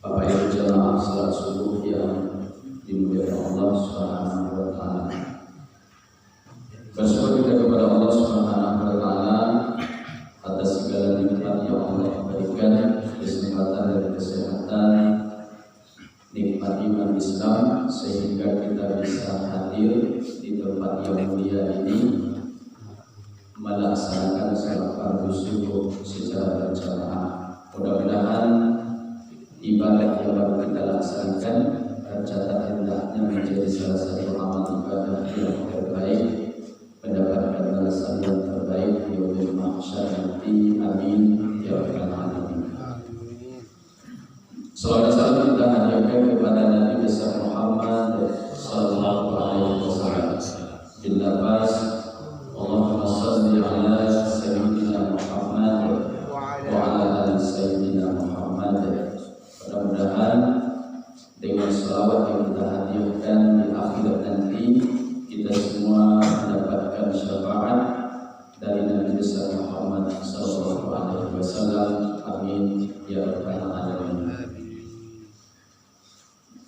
Bapak Ibu jamaah salat subuh yang dimuliakan Allah Subhanahu wa taala. Bersyukur kita kepada Allah Subhanahu wa taala atas segala nikmat yang Allah berikan, kesempatan dan kesehatan, nikmat iman Islam sehingga kita bisa hadir di tempat yang mulia ini melaksanakan salat fardu subuh secara berjamaah. Mudah-mudahan ibadah yang baru kita laksanakan tercatat hendaknya menjadi salah satu amal ibadah yang terbaik, mendapatkan balasan yang terbaik di yaumil mahsyar nanti. Amin ya rabbal alamin. Salawat salam kita hadirkan kepada Nabi besar Muhammad sallallahu alaihi wasallam. Bilafaz Allahumma shalli ala sayyidina Muhammad wa ala ali sayyidina Muhammad. Mudah-mudahan dengan salawat yang kita hadirkan di akhirat nanti kita semua mendapatkan syafaat dari Nabi besar Muhammad sallallahu alaihi wasallam. Amin ya rabbal alamin.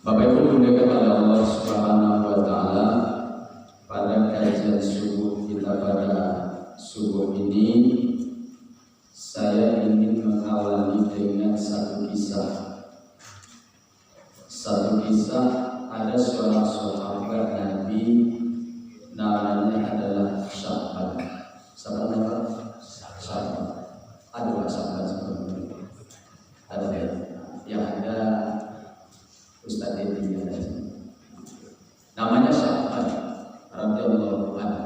Bapak Ibu dimuliakan oleh Allah Subhanahu wa taala, pada kajian subuh kita pada subuh ini saya ingin mengawali dengan satu kisah. Ada seorang sahabat Nabi namanya adalah Sya'ban. Sahabat apa? Sya'ban. Ada nggak sahabat seperti itu? Ada ya? Yang ada Ustaz Edi ada. Namanya Sya'ban radhiyallahu anhu.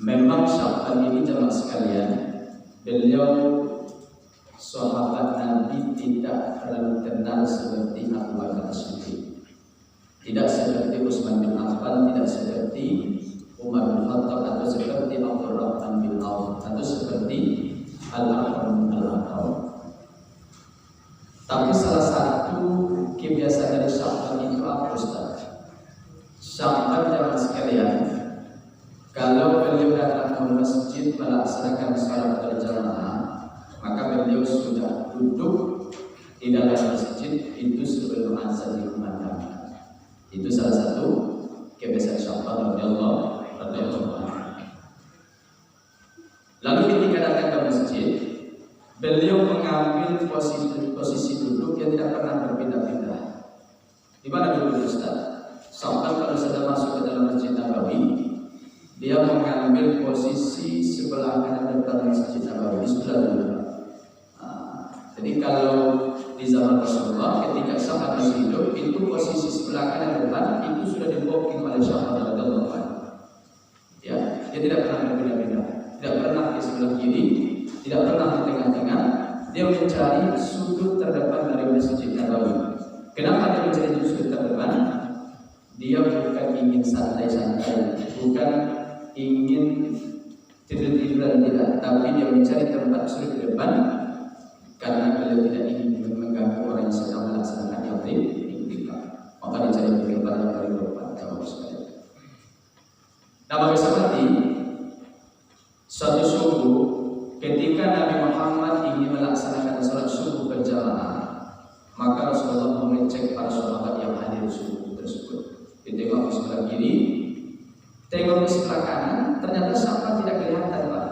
Memang Sya'ban ini jemaah sekalian, beliau sahabat Nabi tidak terlalu kenal seperti Abu Bakar As-Siddiq, tidak seperti Utsman bin Affan, tidak seperti Umar bin Khattab, atau seperti Abdurrahman bin Auf, atau seperti Al-Arqam bin Al-Arqam. Tapi salah satu kebiasaan dari Sya'ban itu apa, Ustaz? Sya'ban jemaah sekalian, kalau beliau datang ke masjid melaksanakan salat berjamaah, maka beliau sudah duduk di dalam masjid itu sebelum azan dikumandangkan. Itu salah satu kebiasaan Sya'ban radhiyallahu anhu. Lalu ketika datang ke masjid, beliau mengambil posisi duduk yang tidak pernah berpindah-pindah. Di mana duduk Ustaz? Sya'ban kalau sudah masuk ke dalam Masjid Nabawi, dia mengambil posisi sebelah kanan depan Masjid Nabawi, di sebelah dulu. Jadi kalau di zaman Rasulullah ketika sahabat masih hidup, itu posisi sebelah kanan depan itu sudah diboking oleh sahabat radhiyallahu anhu. Ya, dia tidak pernah berpindah-pindah, tidak pernah di sebelah kiri, tidak pernah di tengah-tengah. Dia mencari sudut terdepan dari Masjid Nabawi. Kenapa dia mencari sudut terdepan? Dia bukan ingin santai-santai, bukan ingin tidur-tiduran, tidak, tapi dia mencari tempat sudut depan karena beliau tidak ingin mengganggu orang yang sedang melaksanakan i'tikaf. Maka dicari tempat yang paling depan. Nah, bagi sahabat, suatu subuh ketika Nabi Muhammad ingin melaksanakan salat subuh berjamaah, maka Rasulullah mengecek para sahabat yang hadir subuh tersebut. Ditengok di sebelah kiri, tengok di sebelah kanan, ternyata sahabat tidak kelihatan, Pak.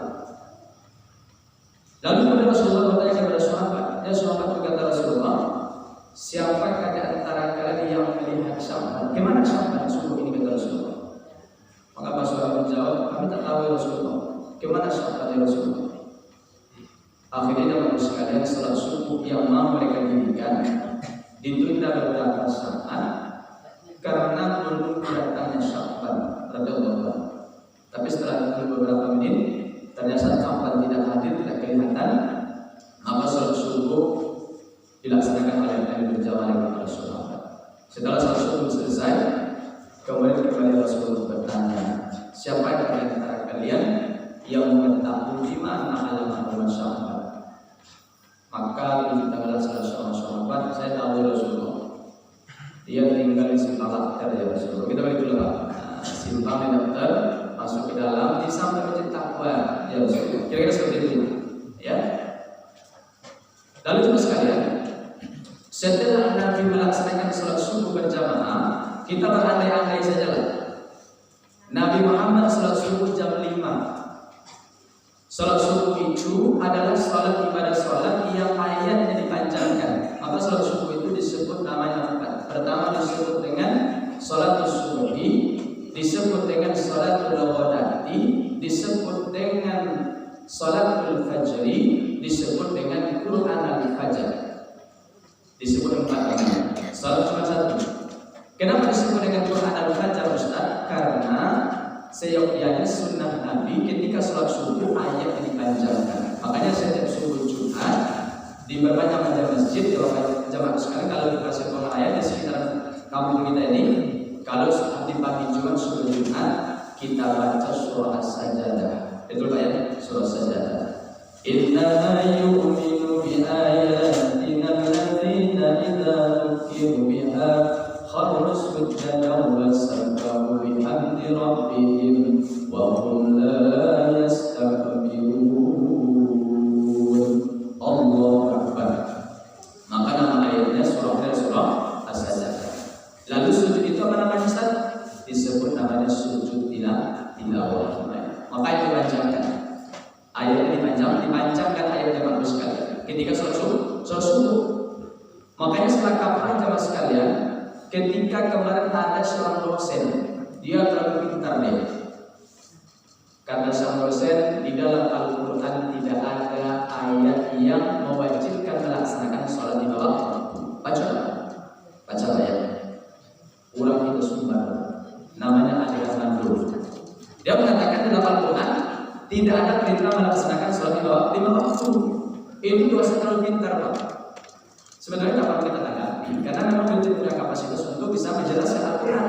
Lalu kemudian Rasulullah bertanya kepada sahabat, ya sahabat, berkata Rasulullah, siapakah di antara kalian yang melihat Sya'ban? Kemana Sya'ban subuh ini, kata Rasulullah? Maka para sahabat menjawab, kami tak tahu ya Rasulullah. Kemana Sya'ban ya Rasulullah? Akhirnya dalam sekalian salat subuh yang mau mereka dirikan ditunda beberapa saat karena menunggu datangnya Sya'ban radhiyallahu anhu. Tapi setelah itu beberapa menit, ternyata Sya'ban tidak hadir, tidak kelihatan. Maka salat subuh dilaksanakan oleh Nabi berjamaah dengan para sahabat. Setelah salat subuh selesai, kemudian Rasulullah bertanya, siapa di antara kalian yang mengetahui di mana alamat Sya'ban? Maka diberitahulah salah seorang sahabat, saya tahu Rasulullah, dia tinggal di simpang Lakter ya Rasulullah. Kita balik dulu Pak. Simpang Lakter, masuk ke dalam, di samping Masjid Taqwa ya Rasulullah. Kira-kira seperti itu ya. Lalu cuma sekalian, Setelah Nabi melaksanakan sholat subuh berjamaah, kita berandai-andai sajalah. Nabi Muhammad sholat subuh jam 5. Sholat subuh itu adalah sholat ibadah sholat yang ayatnya dipanjangkan. Maka sholat subuh itu disebut namanya 4. Pertama disebut dengan sholat subuhi, disebut dengan sholat ghadati, disebut dengan sholat fajri, disebut dengan Quran al-Fajr. Disebut 4 namanya. Sholat cuma 1. Kenapa disebut dengan Quran al-Fajr, Ustaz? Karena seyogyanya sunnah Nabi ketika sholat subuh ayat dipanjangkan. Makanya setiap subuh Jumat di berbagai masjid, jamaah sekali, kalau dikasih pola ayat di sekitar kampung kita ini, kalau di pagi Jumat subuh Jumat kita baca surah As-Sajdah. Betul Pak ya? Surah As-Sajdah. Innama yu'minu bi ayatina alladzina idza dzukiru biha kharru sujjadan wa sabbahu bihamdi rabbihim wa hum la yastakbirun. Allahu Akbar. Maka nama ayatnya surah As-Sajdah. Lalu sujud itu apa namanya Ustaz? Disebut namanya sujud tilawah. Maka itu dipanjangkan. Ayatnya dipanjangkan ayatnya bagus sekali. Ketika sholat subuh. Makanya setelah kapan jamaah sekalian, ketika kemarin ada seorang dosen, dia terlalu pintar deh. Kata sang dosen, di dalam Al-Quran tidak ada ayat yang mewajibkan melaksanakan sholat di bawah waktu. Baca ayat. Urang itu sumber. Namanya aliran mandul. Dia mengatakan dalam Al-Quran tidak ada perintah melaksanakan sholat di bawah waktu. Ini dosen terlalu pintar Pak. Sebenarnya dapat kita tanggapi, karena memang beliau punya kapasitas untuk bisa menjelaskan Al-Quran.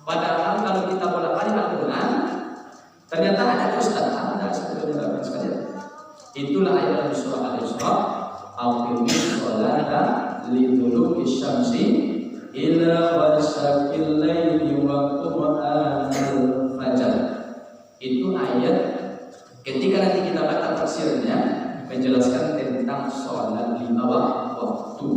Padahal kalau kita bolak-balik Al-Quran, ternyata ada ustadz sebetulnya sekalian. Itulah ayat dalam surah Al-Isra, "Aqimis sholata liduluki syamsi ila ghasaqil laili wa qur'anal fajr." Itu ayat ketika nanti kita baca tafsirnya menjelaskan tentang sholat 5 waktu.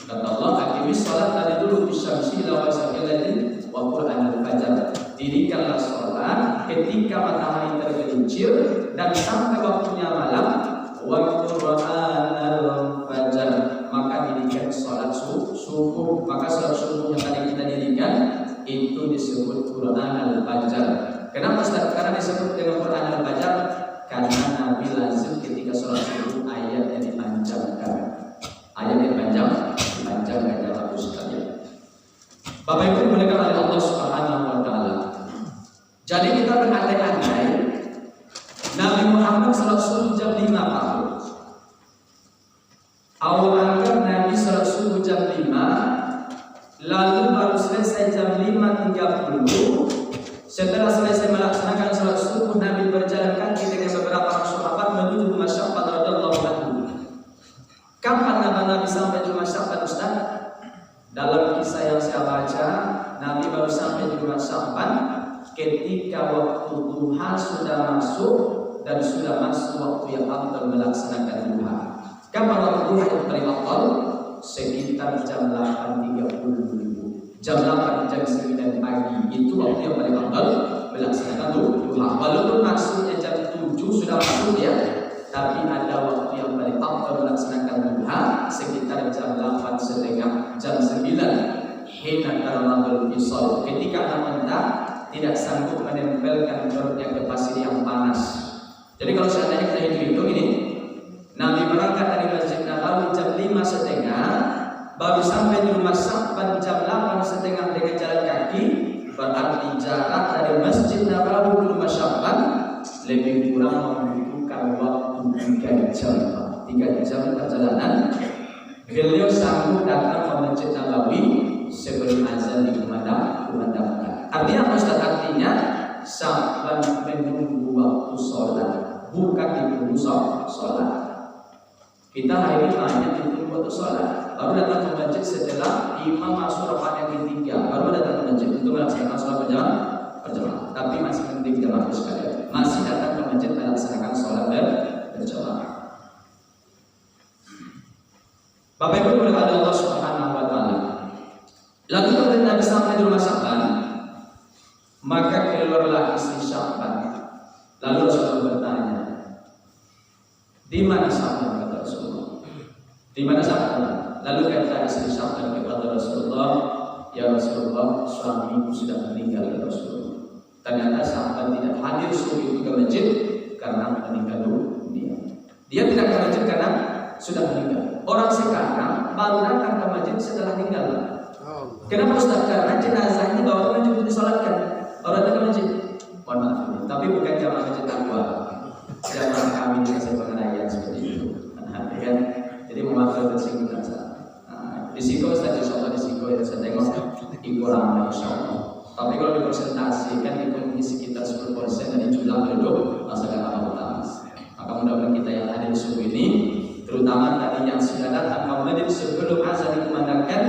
Kata Allah, "Aqimis sholat liduluki syamsi ila ghasaqil laili wa qur'anal fajr." Dirikanlah sholat ketika matahari tergelincir dan sampai waktunya malam. Wa qur'anal fajr, maka dirikan sholat subuh. Maka sholat subuh yang tadi kita dirikan itu disebut Quran al-Fajr. Kenapa Ustaz? Karena disebut dengan Quran al-Fajr karena Nabi lazim ketika sholat subuh ayat yang dipanjangkan. Ayat yang dipanjangkan ya Bapak sekalian. Bapak Ibu dimuliakan oleh Allah Subhanahu wa taala. Jadi kita berandai-andai Nabi Muhammad sholat subuh jam 5 Pak. Awal anggap Nabi sholat subuh jam 5, lalu baru selesai jam 5.30. Setelah selesai melaksanakan sholat subuh, Nabi berjalan kaki dengan beberapa sahabat menuju rumah Sya'ban radhiyallahu anhu. Kapan Nabi sampai di rumah Sya'ban Ustaz? Dalam kisah yang saya baca, Nabi baru sampai di rumah Sya'ban ketika waktu duha sudah masuk dan sudah masuk waktu yang afdal melaksanakan duha. Kapan waktu duha yang paling afdal? Sekitar jam 8.30. Jam 8 jam 9 pagi itu waktu yang paling afdal melaksanakan duha. Walaupun maksudnya jam 7 sudah masuk ya, tapi ada waktu yang paling afdal melaksanakan duha sekitar jam 8.30, jam 9. Hina karamadul fisal, ketika anak tidak sanggup menempelkan perutnya ke pasir yang panas. Jadi kalau seandainya kita hitung ini, Nabi berangkat dari Masjid Nabawi jam 5.30, baru sampai di rumah Sya'ban jam 8.30 dengan jalan kaki, berarti jarak dari Masjid Nabawi ke rumah Sya'ban lebih kurang membutuhkan waktu 3 jam. 3 jam perjalanan. Beliau sanggup datang ke Masjid Nabawi sebelum azan dikumandangkan. Artinya apa Ustaz? Artinya Sya'ban menunggu waktu sholat, bukan ditunggu sholat. Kita hari ini banyak ditunggu waktu sholat, baru datang ke masjid setelah imam masuk rakaat yang ketiga, baru datang ke masjid untuk melaksanakan sholat berjamaah. Tapi masih penting jamaah sekalian, masih datang ke masjid melaksanakan sholat berjamaah. Bapak Ibu berkata Allah SWT Lalu kemudian Nabi sampai di rumah Sya'ban, maka keluarlah istri Sya'ban. Lalu Rasulullah bertanya, di mana Sya'ban? Kata Rasulullah, di mana Sya'ban? Lalu kata istri Sya'ban kepada Rasulullah, ya Rasulullah, suamiku sudah meninggal ya Rasulullah. Ternyata Sya'ban tidak hadir subuh itu ke masjid karena meninggal dunia. Dia tidak ke masjid karena sudah meninggal. Orang sekarang baru datang ke masjid setelah meninggal. Kenapa Ustaz? Karena jenazah ini bawa ke masjid untuk disolatkan. Orang datang ke masjid. Mohon maaf ini, tapi bukan jamaah masjid Taqwa. Jamaah kami dikasih pengenaian seperti itu. Kan? Jadi memaafkan tersinggung di Siko Ustaz, insya Allah di Siko ya saya tengok ikut ramai insya Allah. Tapi kalau dipresentasikan itu sekitar 10% dari jumlah penduduk masyarakat Utama. Maka mudah-mudahan kita yang hadir subuh ini, terutama tadi yang sudah datang ke masjid sebelum azan dikumandangkan,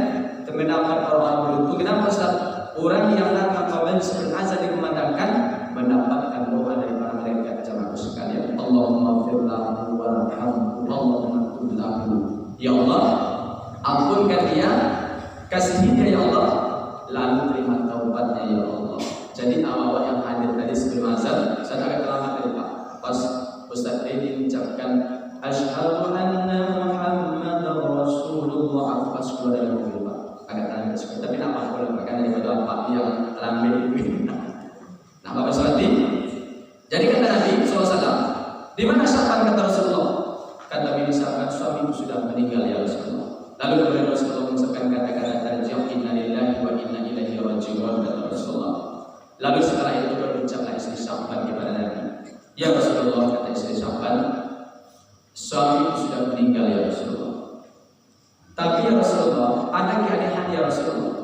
mendapat orang beruntung. Kenapa Ustaz? Orang yang datang ke masjid sebelum azan dikumandangkan mendapatkan doa dari para malaikat. Jamaah sekalian, Allahumma fir lahu warhamhu Allahumma tub lahu. Ya Allah, ampunkan dia, kasihi dia ya Allah, lalu terima taubatnya ya Allah. Jadi awal yang hadir tadi sebelum azan, saya agak terlambat tadi Pak. Pas Ustaz ini mengucapkan asyhadu anna Muhammadar Rasulullah, aku pas keluar dari mobil Pak. Agak terlambat sekali, tapi apa boleh makan daripada Pak yang terlambat ini. Nah Bapak Salati, jadi kata Nabi SAW, di mana Sya'ban? Kata Rasulullah, kata Nabi Sya'ban, suamiku sudah meninggal ya Rasulullah. Lalu kemudian Rasulullah mengucapkan kata-kata tarjih, inna lillahi wa inna ilaihi raji'un, kata Rasulullah. Lalu setelah itu berucaplah istri Sya'ban kepada Nabi, ya Rasulullah, kata istri Sya'ban, suamiku sudah meninggal ya Rasulullah. Tapi ya Rasulullah, ada keanehan ya Rasulullah.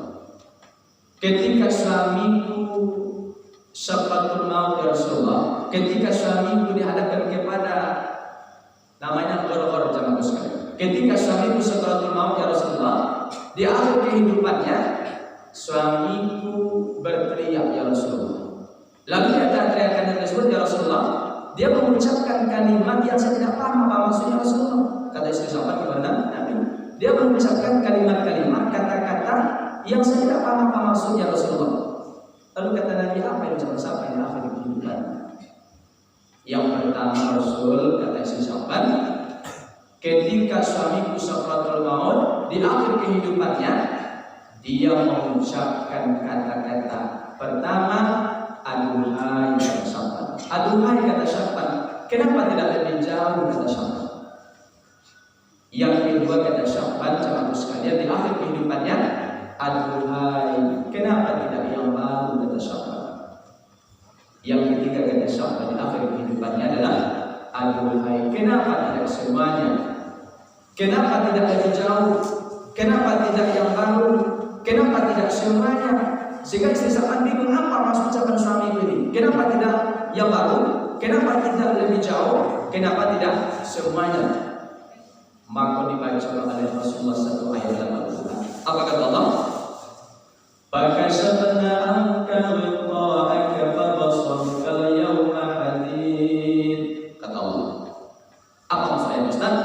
Ketika suamiku syafaqatul maut ya Rasulullah, ketika suamiku dihadapkan kepada namanya ghor-ghor jamaah sekalian. Ketika suamiku syafaqatul maut ya Rasulullah, di akhir kehidupannya suamiku berteriak ya Rasulullah. Lalu di antara teriakan tersebut ya Rasulullah, dia mengucapkan kalimat yang saya tidak paham apa maksudnya Rasulullah. Kata istri sahabat kepada Nabi, dia mengucapkan kalimat-kalimat, kata-kata yang saya tidak paham apa maksudnya Rasulullah. Lalu kata Nabi, apa yang diucapkan sahabat di akhir kehidupan? Yang pertama Rasul, kata istri sahabat, ketika suamiku sakaratul maut di akhir kehidupannya, dia mengucapkan kata-kata pertama, aduhai kata Sya'ban. Aduhai kata Sya'ban. Kenapa tidak lebih jauh kata Sya'ban? Yang kedua kata Sya'ban, jamaah sekalian, di akhir kehidupannya, aduhai. Kenapa tidak yang baru kata Sya'ban? Yang ketiga kata Sya'ban, di akhir kehidupannya adalah aduhai. Kenapa tidak semuanya? Kenapa tidak lebih jauh? Kenapa tidak yang baru? Kenapa tidak semuanya? Sehingga istri Sya'ban bingung, apa maksud ucapan suami ini? Kenapa tidak yang baru? Kenapa tidak lebih jauh? Kenapa tidak semuanya? Maka dibaca oleh Rasulullah satu ayat dalam Al-Quran. Apa kata Allah? Fakashafna anka ghita'aka fabasarkal yawma hadid. Kata Allah. Apa maksudnya Ustaz?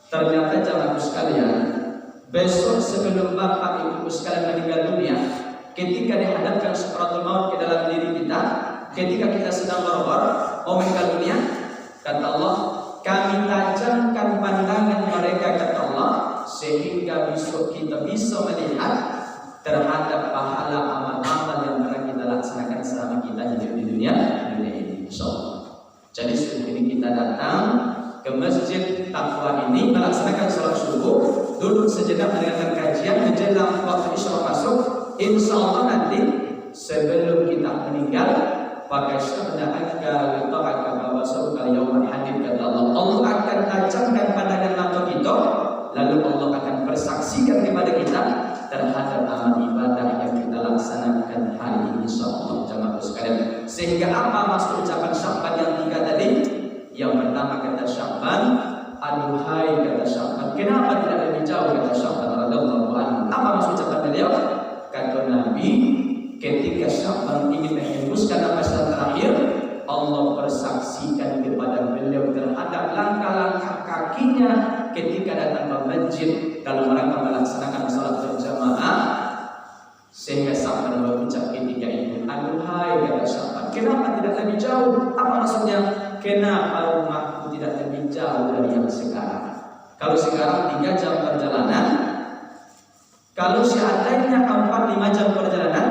Ternyata jamaah sekalian, besok sebelum bapak ibu sekalian meninggal dunia, ketika dihadapkan sakaratul maut ke dalam diri kita, ketika kita sedang berkorban mau meninggal dunia, kata Allah, kami tajamkan pandangan mereka, kata Allah, sehingga besok kita bisa melihat terhadap pahala amal-amal yang pernah kita laksanakan selama kita hidup di dunia ini, insyaallah. Jadi subuh ini kita datang ke masjid Taqwa ini melaksanakan sholat subuh, duduk sejenak mendengarkan kajian, menjelang waktu isya masuk. Insyaallah nanti sebelum kita meninggal, pakai syahadatka ta'aka bawasaru kal yaumul hadid, kata Allah. Allah akan tajamkan pandangan mata kita, lalu Allah akan bersaksikan kepada kita terhadap amal ibadah yang kita laksanakan hari ini, insyaallah jamaah sekalian. Sehingga apa maksud ucapan Sya'ban yang tiga tadi? Yang pertama kata Sya'ban, aduhai kata Sya'ban. Kenapa tidak lebih jauh kata Sya'ban radhiyallahu anhu? Apa maksud ucapan beliau? Kata Nabi, ketika Sya'ban ingin menghembuskan nafas terakhir, Allah bersaksikan kepada beliau terhadap langkah-langkah kakinya ketika datang ke masjid dalam rangka melaksanakan salat berjamaah. Sehingga Sa'ban berucap ketika itu, aduhai kata Sa'ban, kenapa tidak lebih jauh? Apa maksudnya? Kenapa rumahku tidak lebih jauh dari yang sekarang? Kalau sekarang 3 jam perjalanan, kalau seandainya 4-5 jam perjalanan,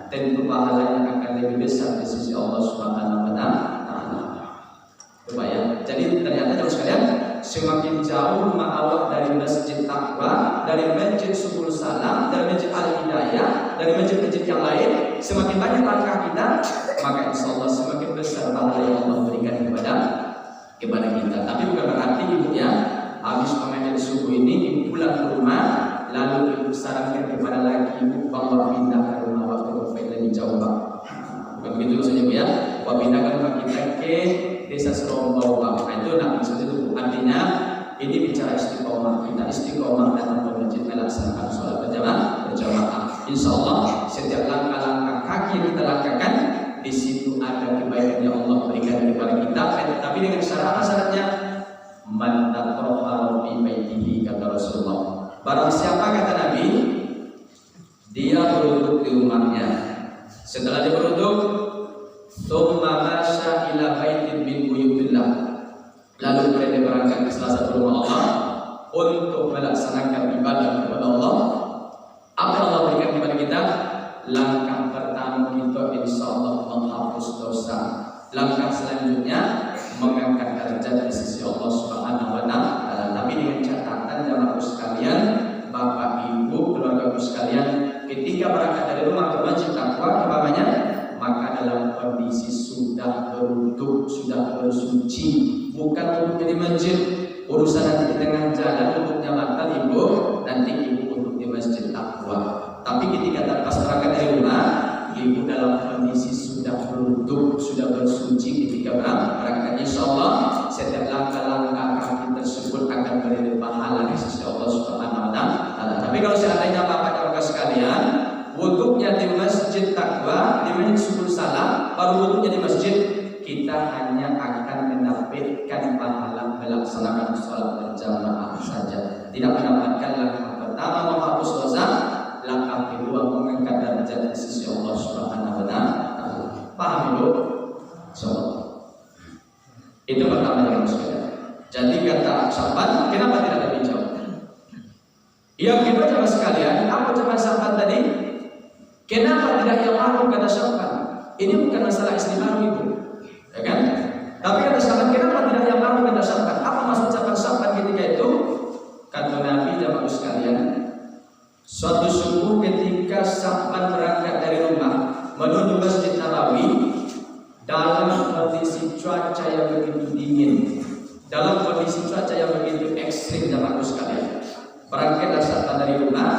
tentu pahalanya akan lebih besar di sisi Allah Subhanahu wa Ta'ala. Kebayang? Jadi ternyata jauh sekalian, semakin jauh rumah Allah dari Masjid Taqwa, dari Masjid Subul Salam, dari Masjid Al-Hidayah, dari masjid-masjid yang lain, semakin banyak langkah kita, maka insya Allah semakin besar pahala yang Allah berikan kepada kita. Tapi bukan berarti ibu ya habis mengajar subuh ini ibu pulang ke rumah lalu ibu sarankan kepada laki ibu bahwa pindah ke rumah waktu COVID lebih jauh Pak. Bukan begitu maksudnya Bu ya. Bahwa pindahkan rumah kita ke desa Serombau Pak. Nah itu maksudnya itu artinya ini bicara istiqomah, kita istiqomah dalam masjid melaksanakan sholat berjamaah. Insya Allah setiap langkah-langkah kaki yang kita lakukan di situ ada kebaikan yang Allah berikan kepada kita. Tapi dengan syarat apa syaratnya? Man tatahhara fi baitihi kata Rasulullah. Barang siapa kata Nabi, dia berwudu di rumahnya. Setelah dia berwudu, tsumma masya ila baitin min buyutillah. Lalu dia berangkat ke salah satu rumah Allah untuk melaksanakan ibadah kepada Allah. Apa yang Allah berikan kepada kita? Langkah pertama kita insya Allah menghapus dosa. Langkah selanjutnya mengangkat derajat di sisi Allah Subhanahu wa Ta'ala. Tapi dengan catatan jamaah sekalian, Bapak Ibu, keluarga sekalian, ketika berangkat dari rumah ke Masjid Taqwa umpamanya, maka dalam kondisi sudah berwudu, sudah bersuci, bukan untuk di masjid. Urusan nanti di tengah jalan untuknya batal Ibu, nanti Ibu untuk di Masjid Taqwa. Tapi ketika pas berangkat dari rumah, Ibu dalam kondisi sudah berwudu, sudah bersuci ketika berangkat. Insya Allah setiap langkah-langkah kaki tersebut akan beri pahala di sisi Allah Subhanahu wa Ta'ala. Tapi kalau seandainya Bapak Ibu sekalian, wudunya di Masjid Taqwa, di Masjid Subul Salam, baru wudunya di masjid, kita hanya akan mendapatkan pahala melaksanakan sholat berjamaah saja. Tidak mendapatkan langkah pertama menghapus dosa, langkah kedua mengangkat derajat di sisi Allah Subhanahu wa Ta'ala. Paham Ibu? Insyaallah. Itu pertama yang sekalian. Jadi kata Sa'ban, kenapa tidak lebih jauh? Yang kedua jemaah sekalian, apa jemaah Sa'ban tadi? Kenapa tidak yang baru kata Sa'ban? Ini bukan masalah istri baru Ibu, ya kan? Tapi kata Sa'ban, kenapa tidak yang baru kata Sa'ban? Apa maksud Sa'ban ketika itu? Kata Nabi jemaah sekalian, suatu subuh ketika Sa'ban berangkat dari rumah menuju Masjid Nabawi dalam kondisi cuaca yang begitu dingin, dalam kondisi cuaca yang begitu ekstrim jamaah sekalian. Berangkatlah Sa'ban dari rumah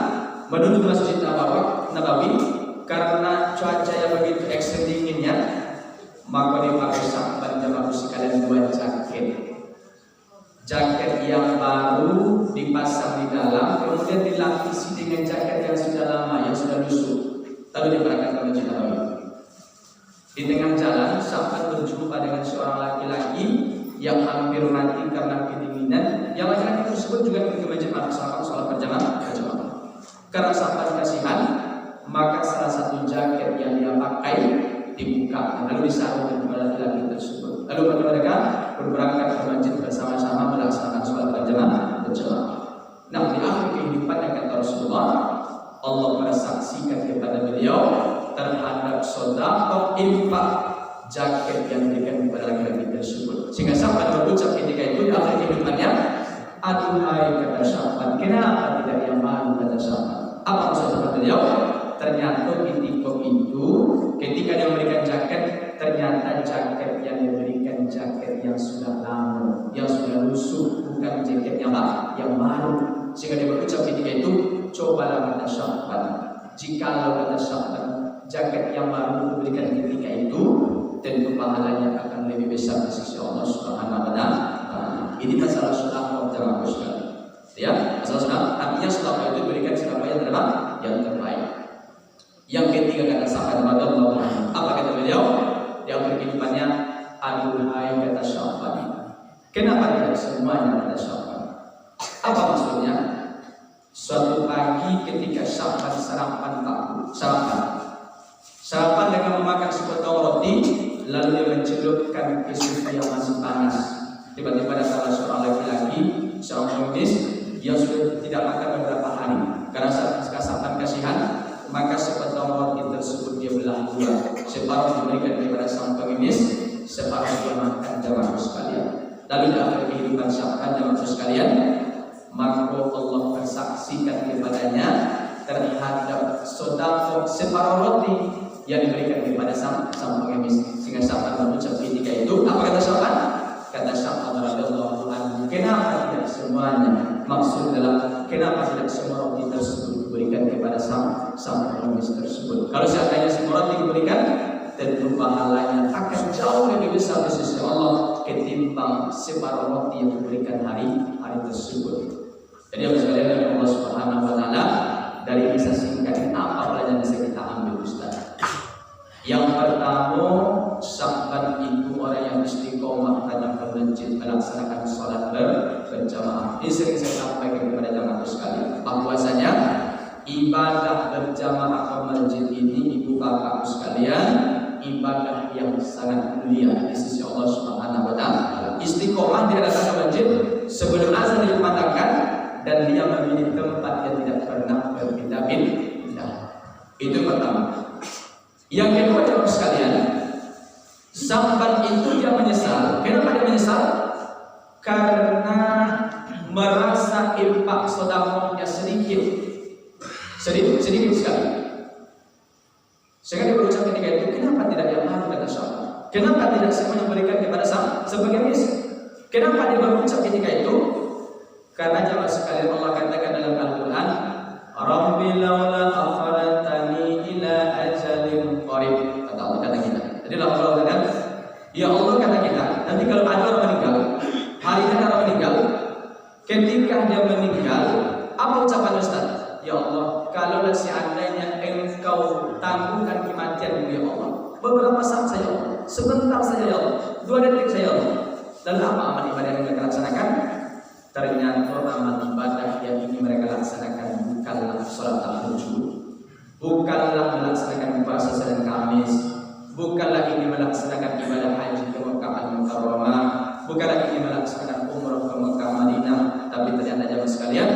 menuju Masjid Nabawi karena cuaca yang begitu ekstrim dinginnya, maka dipakai Sa'ban jamaah sekalian 2 jaket. Jaket yang baru dipasang di dalam, kemudian dilapisi dengan jaket yang sudah lama, yang sudah lusuh. Lalu diberangkatkan ke Masjid Nabawi. Di tengah jalan, Sa'ban berjumpa dengan seorang laki-laki yang hampir mati karena kedinginan. Yang laki-laki tersebut juga pergi ke masjid melaksanakan sholat berjamaah. Karena Sa'ban kasihan, maka salah satu jaket yang dia pakai dibuka, lalu disarungkan kepada laki-laki tersebut. Lalu mereka berangkat ke masjid bersama-sama melaksanakan sholat berjamaah. Nah, di akhir kehidupan yang kata Rasulullah, Allah bersaksikan kepada beliau terhadap sedekah infak jaket yang diberikan kepada laki-laki tersebut. Sehingga Sa'ban berucap ketika itu di akhir kehidupannya, aduhai kata Sa'ban, kenapa tidak yang baru kata Sa'ban? Apa maksud beliau? Ternyata ketika dia memberikan jaket, ternyata jaket yang diberikan jaket yang sudah lama, yang sudah lusuh, bukan jaket yang baru. Sehingga dia berucap ketika itu, cobalah kata Sa'ban, jikalau kata Sa'ban jaket yang baru diberikan ketika itu, tentu pahalanya akan lebih besar di sisi Allah Subhanahu wa Ta'ala. Ini masalah sedekah jamaah sekalian. Ya, masalah sedekah artinya sedekah itu diberikan siapa yang terbaik. Yang ketiga kata Sa'ban radhiyallahu anhu, apa kata beliau? Di akhir kehidupannya, aduhai kata Sa'ban, kenapa tidak semuanya kata Sa'ban? Apa maksudnya? Suatu pagi ketika Sya'ban sarapan tahu. Sarapan dengan memakan sepotong roti, lalu dia mencelupkan ke susu yang masih panas. Tiba-tiba datanglah seorang laki-laki, seorang pengemis, dia sudah tidak makan beberapa hari. Karena saat kasihan, maka sepotong roti tersebut dia belah dua. Separuh diberikan kepada sang pengemis, separuh dia makan jamaah sekalian. Lalu di akhir kehidupan Sya'ban jamaah sekalian, maka Allah bersaksikan kepadanya terhadap sedekah separuh roti yang diberikan kepada sang pengemis. Sehingga Sya'ban berucap ketika itu, apa kata Sya'ban? Kata Sya'ban radhiyallahu anhu, kenapa tidak semuanya? Maksud adalah kenapa tidak semua roti tersebut diberikan kepada sang pengemis tersebut? Kalau seandainya semua roti diberikan, tentu pahalanya akan jauh lebih besar di sisi Allah ketimbang separuh roti yang diberikan hari tersebut. Jadi yang sekalian dari Allah Subhanahu wa taala, dari kisah singkat ini apa pelajaran yang bisa kita ambil, Ustaz? Yang pertama, Sya'ban itu orang yang istiqomah datang ke masjid melaksanakan sholat berjamaah. Ini sering saya sampaikan kepada jamaah sekalian. Bahwasanya ibadah berjamaah ke masjid ini, ibu bapak sekalian, ibadah yang sangat mulia di sisi Allah Subhanahu wa taala. Istiqomah dia datang ke masjid sebelum azan dikumandangkan dan dia memilih tempat yang tidak pernah berpindah-pindah. Itu pertama. Yang kedua jemaah sekalian, Sya'ban itu dia menyesal. Kenapa dia menyesal? Karena merasa infak sedekahnya sedikit sekali. Sehingga dia berucap ketika itu, kenapa tidak yang lain kata Sya'ban? Kenapa tidak semuanya diberikan kepada sebagai miskin? Kenapa dia berucap ketika itu? Karena jemaah sekalian Allah katakan dalam Al-Quran, Rabbi laula akhartani ila ajalin qarib. Kata Allah, kata kita. Jadi Allah katakan, ya Allah kata kita, nanti kalau ada orang meninggal, hari ini orang meninggal, ketika dia meninggal, apa ucapan Ustaz? Ya Allah, kalau seandainya engkau tangguhkan kematian ya Allah, beberapa saat saja Allah, sebentar saja ya Allah, 2 detik saja ya Allah. Dan apa amal ibadah yang mereka laksanakan? Ternyata amal ibadah yang ini mereka laksanakan bukanlah sholat tahajud, bukanlah melaksanakan puasa Senin Kamis, bukanlah ini melaksanakan ibadah haji ke Mekah Al-Mukarramah, bukanlah ini melaksanakan umrah ke Mekah Madinah, tapi ternyata jemaah sekalian,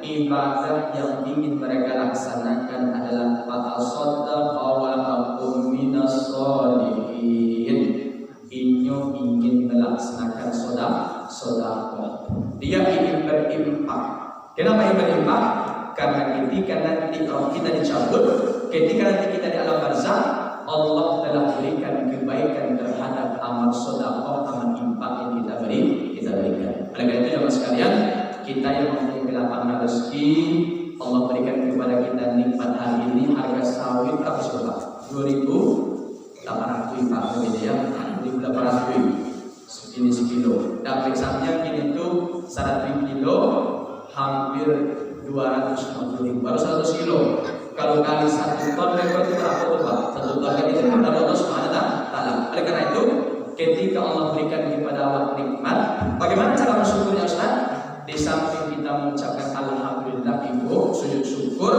ibadah yang ingin mereka laksanakan adalah fa'asaddaqa wa aqum minas sholihin. Inyo ingin melaksanakan sedekah. Dia ingin berinfak. Kenapa ingin berinfak? Karena ketika nanti kalau kita dicabut, ketika nanti kita di alam barzakh, Allah telah berikan kebaikan terhadap amal sedekah, amal infak yang kita berikan. Oleh karena itu jemaah sekalian, kita yang mempunyai kelapangan rezeki, Allah berikan kepada kita nikmat hari ini. Harga sawit berapa coba? 2.800 Pak, begitu ya. 2.800 ini sekilo. Dan periksaannya kini itu 100 kilo hampir 250.000. Baru 100 kilo. Kalau kali 1 ton mereka itu berapa tuh Pak? 1 ton kan itu kepada Allah Subhanahu wa taala. Oleh karena itu, ketika Allah berikan kepada awak nikmat, bagaimana cara bersyukurnya Ustaz? Di samping kita mengucapkan alhamdulillah ibu sujud syukur,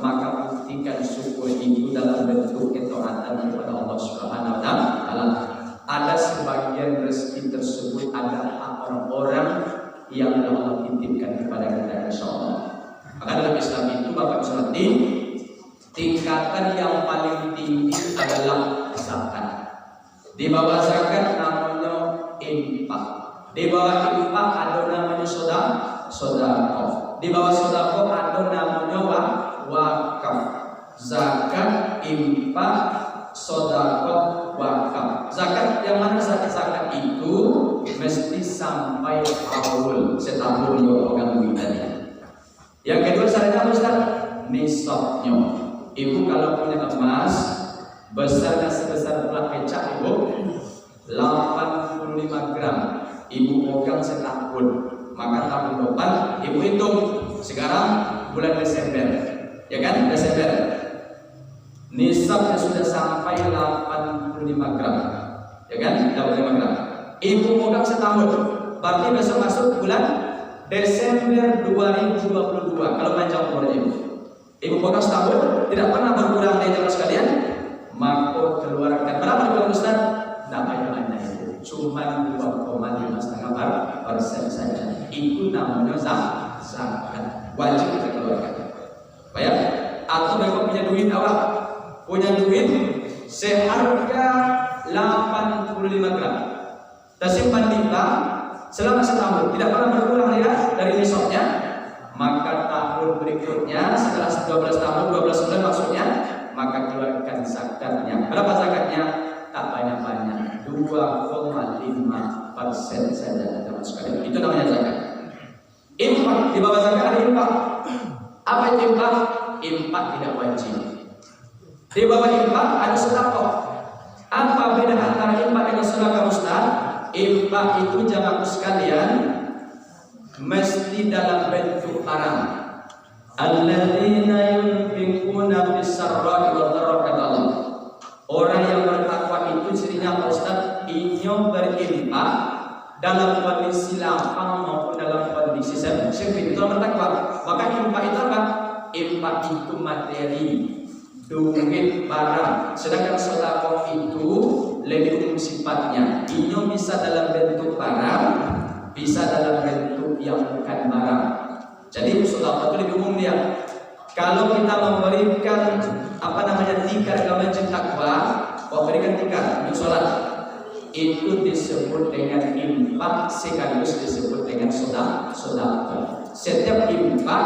maka buktikan syukur itu dalam bentuk ketaatan kepada Allah Subhanahu wa taala. Ada sebagian rezeki tersebut ada hak orang-orang yang Allah titipkan kepada kita, insyaallah. Maka dalam Islam itu Bapak Ibu, tingkatan yang paling tinggi adalah zakat. Di bawah zakat namanya infak. Di bawah infak ada namanya sedekah. Di bawah sedekah ada namanya wakaf. Zakat, infak, sedekah, wakaf. Zakat yang mana zakat itu mesti sampai haul, setahun yo pegang duitnya. Yang kedua syaratnya Ustaz, nisabnya. Ibu kalau punya emas besarnya sebesar belah kecap ibu 85 gram, ibu pegang setahun, maka tahun depan ibu hitung. Sekarang bulan Desember, ya kan? Desember nisabnya sudah sampai 85 gram, ya kan? 85 gram. Ibu pegang setahun, berarti besok masuk bulan Desember 2022 kalau panjang umurnya ibu bekas tahun tidak pernah berkurang dari jamaah sekalian, maka keluarkan berapa bulan Ustaz? Tidak banyak itu, cuma 2,5% saja. Itu namanya zakat, wajib kita keluarkan. Bayar? Atau bapak punya duit awak, punya duit seharga 85 gram, tersimpan di bank selama setahun, tidak pernah berkurang ya dari nisabnya, maka tahun berikutnya setelah 12 tahun, 12 bulan maksudnya, maka keluarkan zakatnya. Berapa zakatnya? Tak banyak-banyak, 2,5% saja teman sekalian. Itu namanya zakat. Infak, di bawah zakat ada infak. Apa itu infak? Infak tidak wajib. Di bawah infak ada sedekah. Apa beda antara infak dengan sedekah Ustaz? Infak itu jamaah sekalian mesti dalam bentuk barang. Alladzina yunfiquna fis-sarra'i wad-dharra'i kata Allah. Orang yang bertakwa itu cirinya Ustaz, inyo berinfak dalam kondisi lapang maupun dalam kondisi sempit. Itu bertakwa. Maka infak itu apa? Infak itu materi, duit, barang. Sedangkan sedekah itu lebih umum sifatnya. Inyo bisa dalam bentuk barang, bisa dalam bentuk yang bukan barang. Jadi sedekah itu lebih umum dia. Kalau kita memberikan tikar dalam masjid takwa, memberikan tikar untuk sholat, itu disebut dengan infak sekaligus disebut dengan sedekah. Setiap infak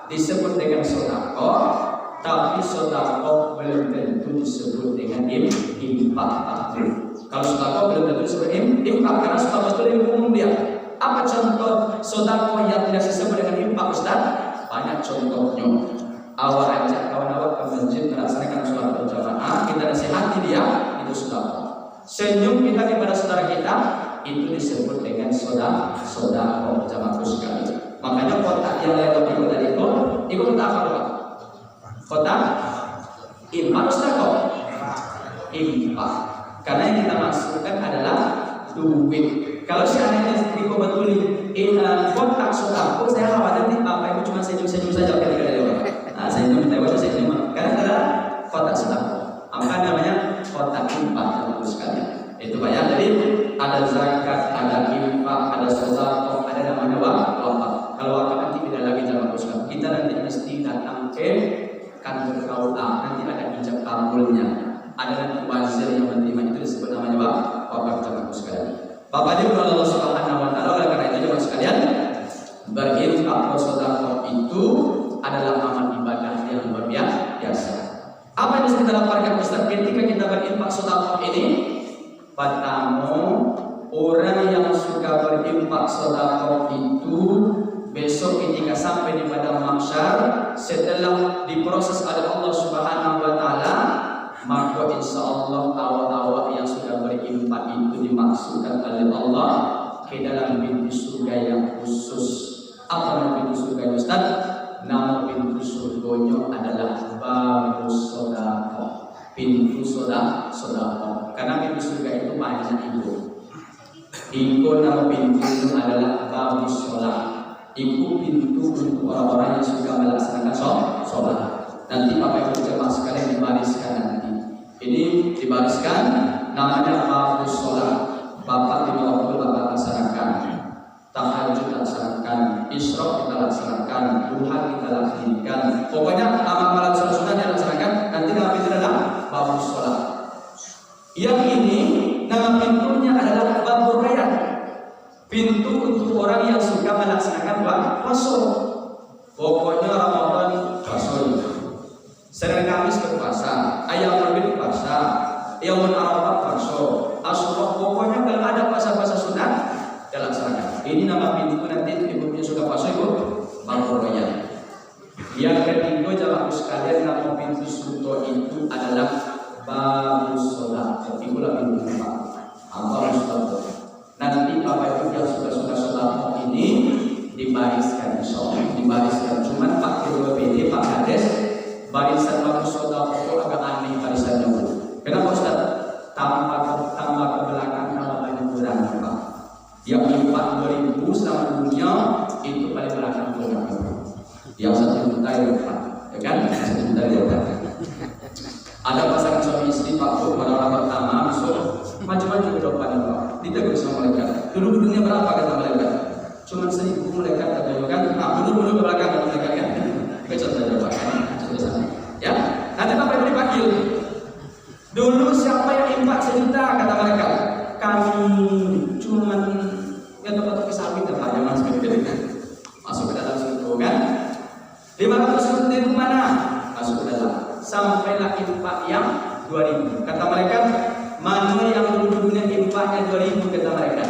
disebut dengan sedekah, tapi sedekah belum tentu disebut dengan infak. Kalau sedekah belum tentu disebut infak karena sedekah itu lebih umum dia. Apa contoh sedekah yang tidak disebut dengan infak Ustaz? Banyak contohnya. Awal ajak kawan awak ke masjid melaksanakan sholat berjamaah, kita nasihati dia, itu sedekah. Senyum kita kepada saudara kita, itu disebut dengan sedekah jamaah sekali. Makanya kotak yang lewat ikut tadi itu kotak apa Pak? Kotak infak sedekah. Infak. Karena yang kita masukkan adalah duit. Kalau seandainya dikobetuli kotak sedekah, saya khawatir nih Bapak Ibu cuma senyum-senyum saja ketika dia lewat. Nah, saya minta wajah saya terima. Karena adalah kotak sedekah. Apa namanya? Kotak infak Bapak sekalian. Itu Pak ya. Jadi ada zakat, ada infak, ada sedekah, ada namanya wakaf. Kalau wakaf nanti tidak lagi jamaah sekalian. Kita nanti mesti datang ke kantor KUA, nanti ada ijab kabulnya. Ada nanti wazir yang menerima, itu disebut namanya wakaf jamaah sekalian. Bapak Ibu Allah Subhanahu wa taala, oleh karena itu jemaah sekalian, berinfak atau sedekah itu adalah amal ibadah yang luar biasa. Apa yang bisa kita laporkan Ustaz ketika kita berinfak sedekah ini? Pertama, orang yang suka berinfak sedekah itu besok ketika sampai di padang mahsyar setelah diproses oleh Allah Subhanahu wa taala, maka insyaallah awal-awal yang sudah berinfak itu dimaksudkan oleh Allah ke dalam pintu surga yang khusus. Apa nama pintu surga Ustaz? Nama pintu surganya adalah babu sedekah. Pintu sedekah. Karena pintu surga itu banyak itu. Nama pintu itu adalah babu sholat. Itu pintu untuk orang-orang yang suka melaksanakan sholat. Nanti Bapak Ibu jemaah sekalian dibariskan nanti. Ini dibariskan namanya babu sholat. Bapak lima waktu Bapak laksanakan. Tahajud laksanakan, isyraq kita laksanakan, duha kita laksanakan. Pokoknya amalan sunnah dilaksanakan. Nanti nama pintu adalah babu sholat. Yang ini nama pintunya adalah babu rayyan. Pintu untuk orang yang suka melaksanakan puasa. Pokoknya Ramadan puasa, Senin Kamis berpuasa, ayam berbeda puasa, Yaumul Arafah puasa, Asyura. Pokoknya kalau ada puasa-puasa sunat dilaksanakan. Ini nama pintu nanti ibunya suka puasa ibu babu rayyan. Yang ketiga jamaah sekalian, nama pintu surga itu adalah babu sholat. Itulah pintu apa Ustaz? Nanti Bapak Ibu yang suka sholat ini dibariskan, dibariskan. Cuman pakai dua PD, Pak Hades, barisan babu sholat itu agak aneh barisannya. Kenapa Ustaz? Tambah ke belakang tambah banyak kurang Pak. Yang 4.000 selama dunia itu yang 1 juta dapat, ya kan? 1 juta dapat. Ada pasangan suami istri Pak Bu, orang pertama masuk macam-macam ke depan Pak. Ditegur sama mereka. Dulu gedungnya berapa kata mereka? Cuma 1.000 mereka kata kan. Nah, dulu ke belakang kata mereka kan. Kita contoh coba kan. Contoh sana. Ya. Nanti Bapak Ibu dipanggil. Dulu siapa yang infak 1 juta kata mereka? Kami cuman ya tempat sawit Pak, jangan seperti itu. Masuk ke dalam situ kan. 500 ribu mana? Masuk ke dalam. Sampailah infak yang 2.000. Kata mereka, mana yang dulu-dulunya infaknya 2.000 kata mereka.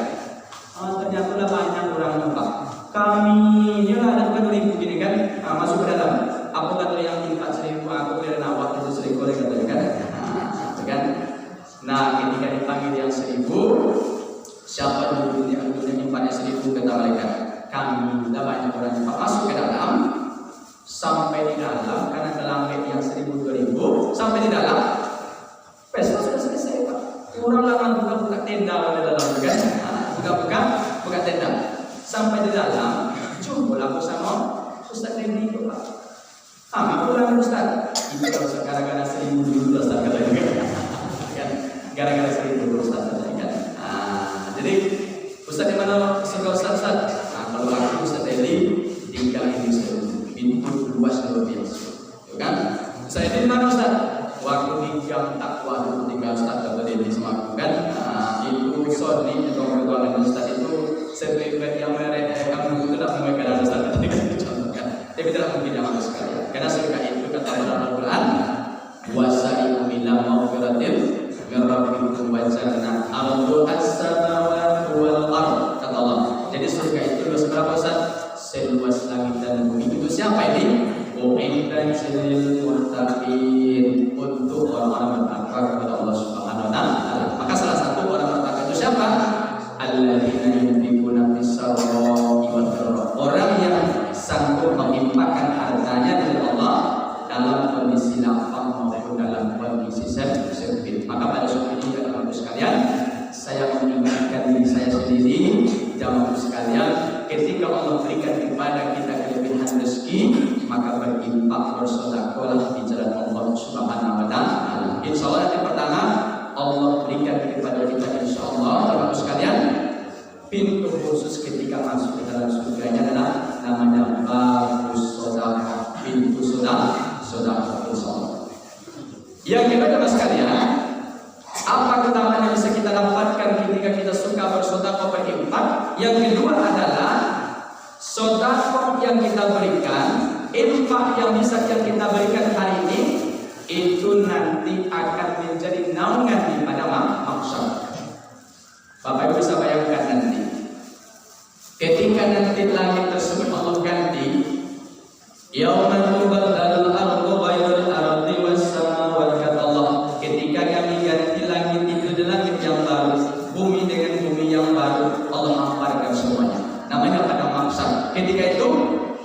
Oh, ternyata banyak orang infak. Kami ini lah ada 2.000 gini kan. Nah, masuk ke dalam. Aku kata yang infak 1.000, aku dari nawak itu 1.000 kata kan. Kan? Nah, ketika dipanggil yang 1.000, siapa dulu yang infaknya 1.000 kata mereka. Kami dah banyak orang infak. Masuk ke dalam. Sampai di dalam, karena dalam yang 1.000 2.000, sampai di dalam pesta sudah selesai Pak. Orang lama buka tenda di dalam kan, buka tenda. Sampai di dalam, jumpa aku sama Ustaz Dendi itu Pak. Aku bilang Ustaz, itu kalau gara-gara 1.000 dulu Ustaz katanya kan, gara-gara 1.000 dulu Ustaz katanya kan. Jadi Ustaz di mana suka Ustaz? Kalau aku Ustaz Dendi tinggal di sini. Pintu luas luar biasa, ya kan? Saya di mana Ustaz? Waktu di jam takwa itu tinggal Ustaz kata dia di Semarang kan? Itu sorry itu orang Ustaz itu sebagai yang mereka kamu itu tidak mengenal Ustaz tadi kan contohkan. Tapi tidak mungkin yang harus sekali. Karena surga itu kata dalam Al-Quran, wasai'u ila maghfiratin min rabbikum wa jannah arduha as-samawati wal ardh kata Allah. Jadi surga itu luas berapa Ustaz? Seluas langit dan bumi. Itu siapa ini? U'iddat lil muttaqin, untuk orang-orang bertakwa kepada Allah Subhanahu wa taala. Maka salah satu orang bertakwa itu siapa? Alladzina yunfiquna fis-sarra'i wad dharra. Orang yang sanggup menginfakkan hartanya dari Allah dalam kondisi lapang maupun dalam kondisi sempit. Maka pada saat ini Bapak-Ibu sekalian, saya mengingatkan diri saya sendiri, jamaah sekalian, ketika Allah berikan kepada kita kelebihan rezeki, maka berinfak bersedekahlah di jalan Allah Subhanahu wa taala. Insyaallah yang pertama Allah berikan kepada kita insyaallah Bapak sekalian pintu khusus ketika masuk ke dalam surganya adalah namanya babus sedekah, pintu sedekah insyaallah. Yang kedua Bapak sekalian, apa keutamaan yang bisa kita dapatkan ketika kita suka bersedekah berinfak? Yang kedua adalah sedekah yang kita berikan, infak yang kita berikan hari ini itu nanti akan menjadi naungan di pada mahsyar. Bapak Ibu bisa bayangkan nanti ketika nanti langit tersebut Allah ganti, yaumul tubaddalu al-ardu ghairul ardi was samawati kata Allah, ketika kami ganti langit itu dengan langit yang baru, bumi dengan bumi yang baru, Allah hamparkan semuanya. Namanya pada mahsyar. Ketika itu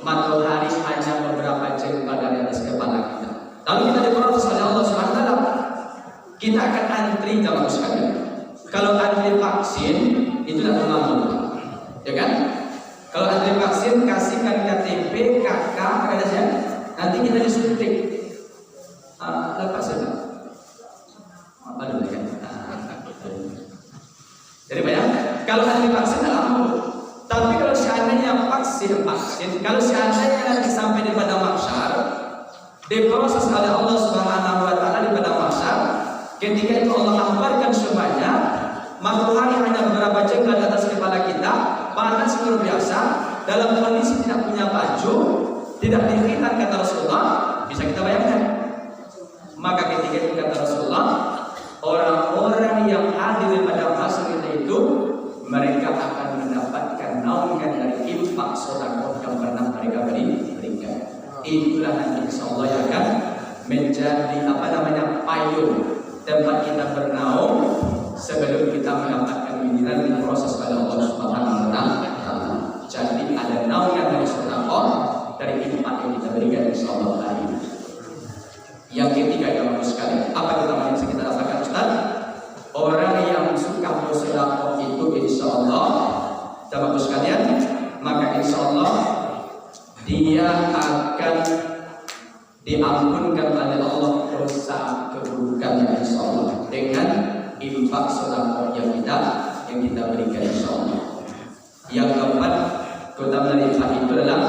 matahari hanya beberapa jengkal dari atas kepala kita. Lalu kita diproses oleh Allah Subhanahu wa taala. Kita akan antri dalam sekalian. Kalau antri vaksin itu tidak lama, ya kan? Kalau antri vaksin kasihkan KTP, KK, apa saja. Nanti kita disuntik. Lepas saja. Apa dulu kan? Jadi bayangkan, kalau antri vaksin tidak lama. Tapi kalau seandainya vaksin, kalau seandainya nanti sampai di pada mahsyar, diproses oleh Allah Subhanahu wa taala di pada mahsyar, ketika itu Allah hamparkan semuanya, matahari hanya beberapa jengkal di atas kepala kita, panas luar biasa, dalam kondisi tidak punya baju, tidak dikhitan kata Rasulullah, bisa kita bayangkan. Maka ketika itu kata Rasulullah, orang-orang yang hadir pada masa itu mereka akan mendapatkan naungan dari infak sedekah yang pernah mereka berikan. Itulah nanti insyaallah yang akan menjadi payung tempat kita bernaung sebelum kita mendapatkan giliran diproses oleh Allah Subhanahu wa taala. Jadi ada naungan dari sedekah dari infak yang kita berikan insyaallah hari ini. Yang ketiga Bapak sekalian, apa yang bisa kita dapatkan Ustaz? Orang yang suka bersedekah itu insyaallah Bapak sekalian, maka insyaallah dia akan diampunkan oleh Allah dosa keburukannya insyaallah dengan infak sedekah yang kita berikan insyaallah. Yang keempat, keutamaan dari infak itu adalah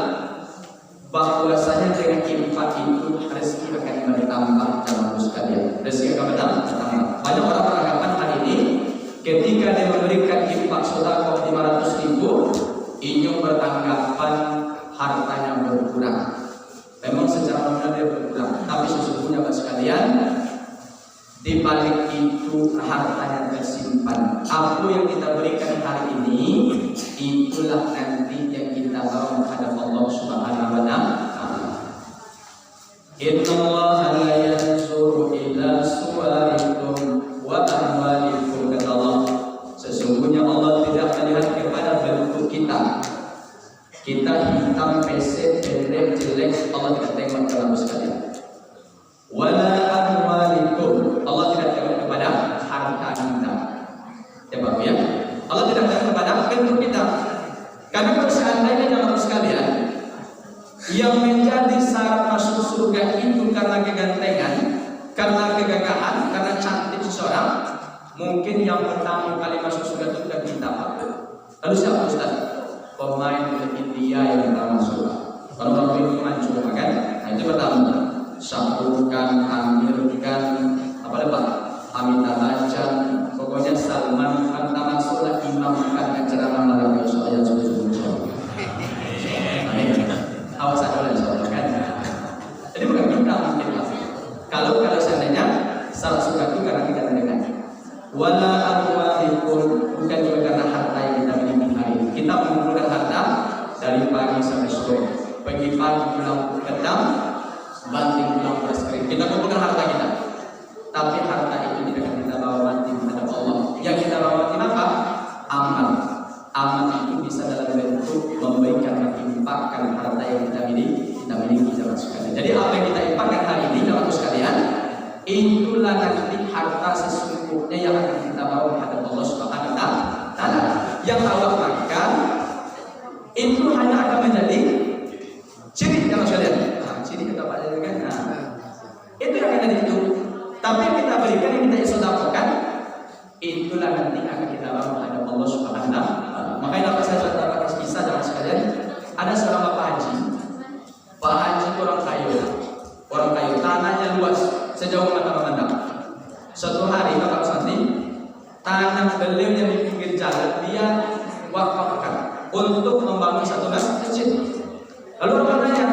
bahwasanya dengan infak itu rezeki akan bertambah dalam sekalian. Rezeki akan bertambah. Banyak orang beranggapan hari ini ketika dia memberikan infak sedekah 500.000, ini beranggapan hartanya berkurang. Memang secara nominal dia berkurang, tapi sesungguhnya Bapak sekalian, di balik itu hartanya tersimpan. Apa yang kita berikan hari ini, itulah nanti yang kita bawa menghadap Allah Subhanahu wa Ta'ala. Innallaha la yanzuru ila suwarikum wa amwalikum, kata Allah. Sesungguhnya Allah tidak melihat kepada bentuk kita. Kita hitam, pesek, pendek, jelek, Allah tidak tengok dalam sekalian. Wala amwalikum, Allah tidak tengok kepada harta kita. Ya Bapak ya, Allah tidak tengok kepada bentuk kita. Karena kalau seandainya dalam sekalian yang menjadi syarat masuk surga itu karena kegantengan, karena kegagahan, karena cantik seseorang, mungkin yang pertama kali masuk surga itu sudah kita Pak. Lalu siapa Ustaz? Pemain India yang pertama masuk. Kalau orang itu mancung kan? Nah itu pertama. Syahrukan, Amirkan, apa lepas? Amitabh Bachchan, pokoknya Salman Khan termasuklah imam akan ceramah malam insya Allah sudah. Awas ada insya kan? Jadi bukan kita mungkin lah. Kalau seandainya salah suka itu karena kita mendengar. Wala amwalikum, bukan juga karena harta yang kita miliki hari ini. Kita mengumpulkan harta dari pagi sampai sore. Pagi pulang petang, banting pulang beras kering. Kita kumpulkan harta kita. Tapi harta itu tidak akan kita bawa mati menghadap Allah. Yang kita bawa mati apa? Amal. Amal itu bisa dalam bentuk memberikan dan infakkan harta yang kita miliki dalam sekalian. Jadi apa yang kita infakkan hari ini dalam sekalian, itulah nanti harta sesungguhnya yang akan kita bawa menghadap Allah Subhanahu wa Ta'ala. Yang Allah makan itu hanya akan menjadi ciri dalam sekalian. Ciri kita Pak Jadi kan. Itu yang akan jadi itu. Tapi yang kita berikan, yang kita sedekahkan, itulah nanti akan kita bawa menghadap Allah Subhanahu wa Ta'ala. Makanya dapat saya ceritakan kisah dalam sekalian. Ada seorang Bapak Haji. Pak Haji orang kayu, tanahnya luas sejauh mata memandang. Suatu hari Bapak Santi, tanah beliau yang di pinggir jalan dia wakafkan untuk membangun satu masjid. Lalu orang bertanya,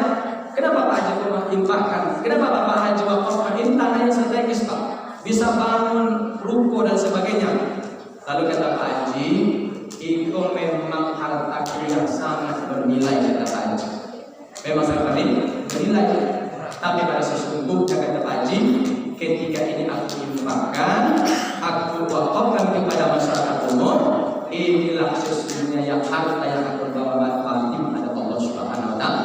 kenapa Pak Haji infakkan? Kenapa Bapak Haji wakafkan? Ini tanahnya strategis Pak, bisa bangun ruko dan sebagainya. Lalu kata Pak Haji, itu memang hartaku yang sangat bernilai, kata Pak Haji. Memang sangat bernilai. Tapi pada sesungguhnya kata Pak Haji, ketika ini aku infakkan, aku wakafkan kepada masyarakat umum, inilah sesungguhnya yang harta yang akan bawa manfaat pada Allah Subhanahu wa Ta'ala.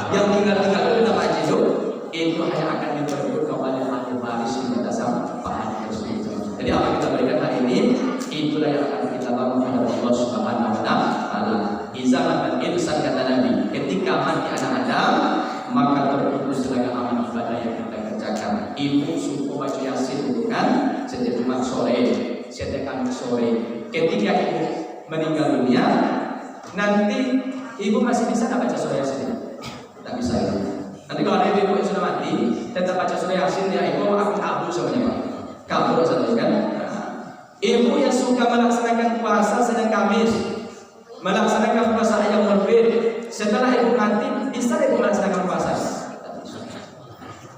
Yang tinggal itu Pak Haji itu hanya akan diperlukan oleh ahli waris di atas Pak Haji tersebut. Jadi apa yang kita berikan hari ini, itulah yang akan kita bawa kepada Allah Subhanahu wa Ta'ala. Izaman insan kata Nabi, ketika mati anak Adam, maka terputus segala amal ibadah yang kita kerjakan. Ibu suku baca Yasin itu kan setiap Jumat sore, setiap Kamis sore. Ketika ibu meninggal dunia, nanti ibu masih bisa tak baca surah Yasin? Tak bisa ya. Nanti kalau ada ibu yang sudah mati, tetap baca surah Yasin ya ibu akan kabur semuanya Pak. Kabur saja kan? Ibu yang suka melaksanakan puasa Senin Kamis, melaksanakan puasa ayam berbed, setelah ibu mati bisa ibu melaksanakan puasa.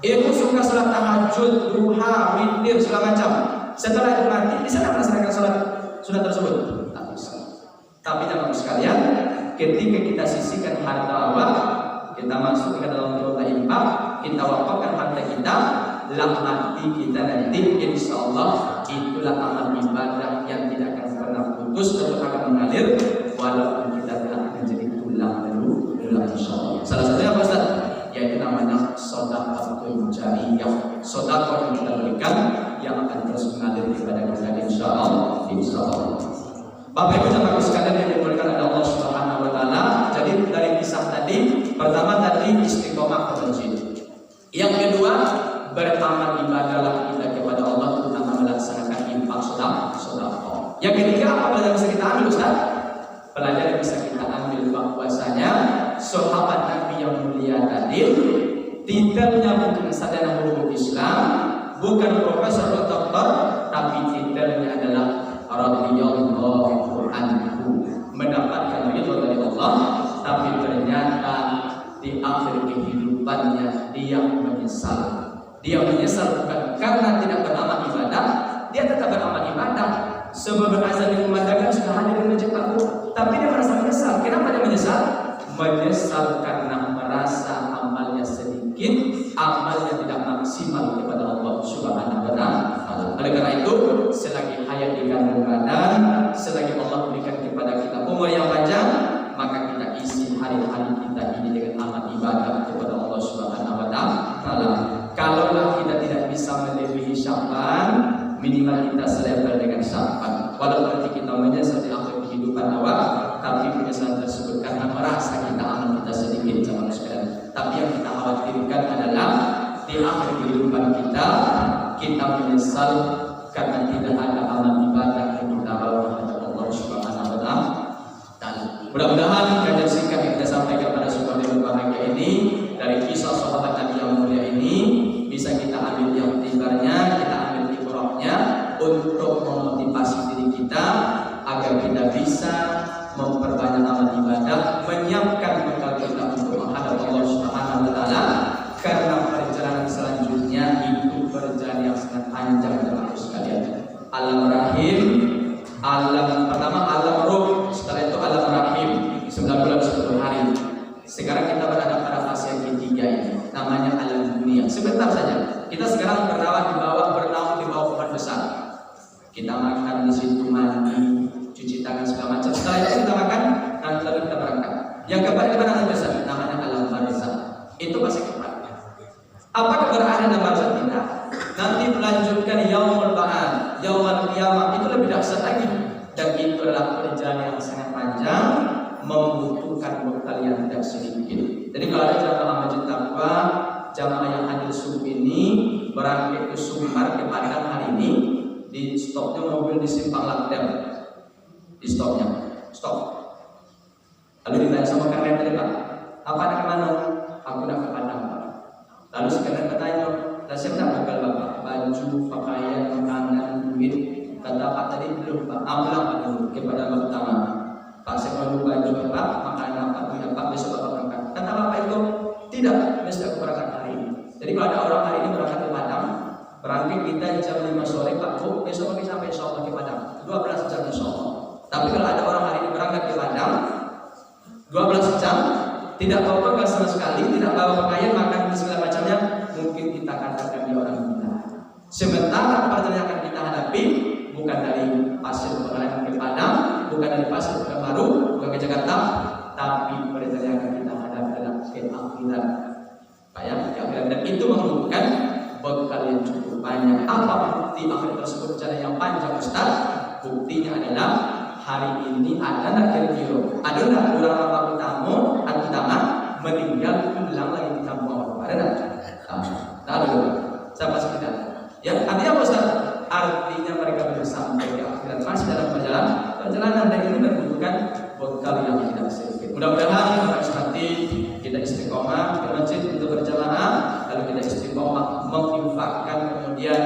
Ibu suka sholat tahajud, duha, witir segala macam, setelah ibu mati bisa tak melaksanakan sholat tersebut? Tak bisa. Tapi jangan sekalian, ketika kita sisihkan harta awal, kita masuk ke dalam kota infak, kita wakafkan harta kita, lah mati kita nanti insya Allah itulah amal ibadah yang tidak akan pernah putus atau akan mengalir walaupun kita telah akan jadi tulang insya Allah. Salah satunya apa Ustaz? Yaitu namanya sedekahul jariyah, sedekah yang kita berikan yang akan terus mengalir kepada kita insya Allah. Bapak Ibu dan Bapak sekalian yang dimuliakan oleh Allah Subhanahu wa Ta'ala. Jadi dari kisah tadi, pertama tadi istiqomah ke masjid. Yang kedua, beramal ibadahlah kita kepada Allah, terutama melaksanakan infak sedekah. Yang ketiga, apa pelajaran bisa kita ambil, Ustaz? Pelajaran bisa kita ambil bahwasanya sahabat Nabi yang mulia tadi titelnya bukan sarjana hukum Islam, bukan profesor atau doktor, tapi titelnya adalah radhiyallahu anhu, mendapatkan ridho dari Allah, tapi ternyata di akhir kehidupannya dia menyesal. Dia menyesal bukan karena tidak beramal ibadah, dia tetap beramal ibadah. Sebab azan di pemandangan sudah hadir di masjid Pak, tapi dia merasa menyesal. Kenapa dia menyesal? Menyesal karena merasa amalnya sedikit, amalnya tidak maksimal kepada Allah Subhanahu wa taala. Oleh karena itu, selagi hayat di kandung badan, selagi Allah berikan kepada kita umur yang panjang, maka kita isi hari-hari kita ini dengan amal ibadah kepada Allah Subhanahu wa taala. Kalaulah kita tidak bisa melebihi Sya'ban, minimal kita selevel dengan Sya'ban. Walau nanti kita menyesal di akhir kehidupan awal, tapi penyesalan tersebut karena merasa kita amal kita sedikit, sama sekalian. Tapi yang kita khawatirkan adalah di akhir kehidupan kita menyesal karena tidak ada amal ibadah yang kita bawa kepada Allah Subhanahu wa taala. Mudah-mudahan kajian singkat yang kita sampaikan pada sebuah yang berbahagia ini dari kisah sahabat Nabi yang mulia ini bisa kita ambil yang tibarnya, kita ambil ibrahnya untuk memotivasi diri kita agar kita bisa memperbanyak amal ibadah, menyiapkan bekal kita untuk menghadap Allah Subhanahu wa taala, karena perjalanan selanjutnya itu perjalanan yang sangat panjang dan sekalian. Alam rahim, alam pertama alam ruh, setelah itu alam rahim 9 bulan 10 hari. Sekarang kita berada pada fase yang ketiga ini, namanya alam dunia. Sebentar saja, kita sekarang bernaung di bawah pohon besar. Kita makan di situ, mandi, cuci tangan segala macam. Setelah itu kita makan, nanti lalu kita berangkat. Yang keempat di mana besar? Namanya alam barzakh. Itu fase keempat. Apa keberadaan dalam barzakh kita? Nanti melanjutkan yaumul ba'ats, yaumul qiyamah, itu lebih dahsyat lagi. Dan itu adalah perjalanan yang sangat panjang, membutuhkan bekal yang tidak sedikit. Jadi kalau ada jamaah Masjid Taqwa, jamaah yang hadir subuh ini berangkat ke Sumbar ke Padang hari ini, di stopnya mobil di Simpang Labdel, di stop. Lalu ditanya sama karyawan tadi, Pak, apa nak kemana? Aku nak ke Padang, Pak. Lalu sekarang bertanya, saya nak bekal Bapak, baju, pakaian, makanan, duit. Kata Pak tadi belum, Pak. Ambil Pak dulu kepada Bapak pertama. Pak, saya perlu baju Pak, makanan apa, duit apa, besok Bapak berangkat. Kata Bapak itu, tidak, mesti aku berangkat hari ini. Jadi kalau ada orang hari ini berangkat ke Padang, berangkat kita jam 5 sore, Pak, Bu, besok pagi sampai insya Allah ke Padang, 12 jam insya Allah. Tapi kalau ada orang hari ini berangkat ke Padang 12 jam, tidak bawa bekal sama sekali, tidak bawa pakaian, makan segala macamnya, mungkin kita katakan dia orang gila. Sementara perjalanan yang akan kita hadapi bukan dari Pasir Pengalengan ke Padang, bukan dari Pasir Pekanbaru, bukan ke Jakarta, tapi perjalanan yang akan kita hadapi adalah ke akhirat. Dan itu membutuhkan bekal yang cukup banyak. Apa bukti akhir tersebut perjalanan yang panjang, Ustaz? Buktinya adalah hari ini ada nak kira-kira, ada nak ulama utama meninggal pulang lagi di kampung Allah, ada nak? Tak ada. Siapa sekitar? Ya, artinya apa, Ustaz? Artinya mereka belum sampai ke akhirat, masih dalam perjalanan dan ini membutuhkan bekal yang tidak sedikit. Mudah-mudahan pada hati kita istiqomah ke masjid untuk berjamaah, lalu kita istiqomah menginfakkan, kemudian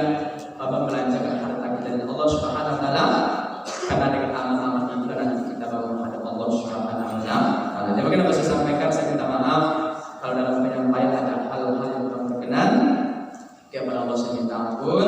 membelanjakan harta kita dari Allah Subhanahu wa taala, karena dengan amal-amal itu nanti kita bawa menghadap Allah Subhanahu wa taala. Jadi mungkin apa saya sampaikan, saya minta maaf kalau dalam penyampaian ada hal-hal yang kurang berkenan. Kepada Allah saya minta ampun.